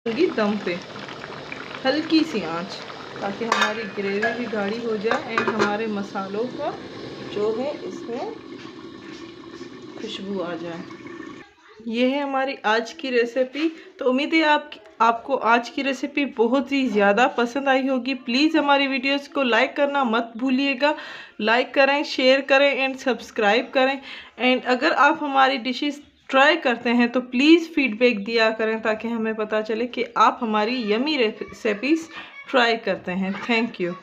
होगी दम पे, हल्की सी आंच, ताकि हमारी ग्रेवी भी गाढ़ी हो जाए एंड हमारे मसालों का जो है इसमें खुशबू आ जाए। ये है हमारी आज की रेसिपी। तो उम्मीद है आपको आज की रेसिपी बहुत ही ज़्यादा पसंद आई होगी। प्लीज़ हमारी वीडियोस को लाइक करना मत भूलिएगा। लाइक करें, शेयर करें एंड सब्सक्राइब करें। एंड अगर आप हमारी डिशेस ट्राई करते हैं तो प्लीज़ फीडबैक दिया करें, ताकि हमें पता चले कि आप हमारी यमी रेसिपीज़ ट्राई करते हैं। Thank you.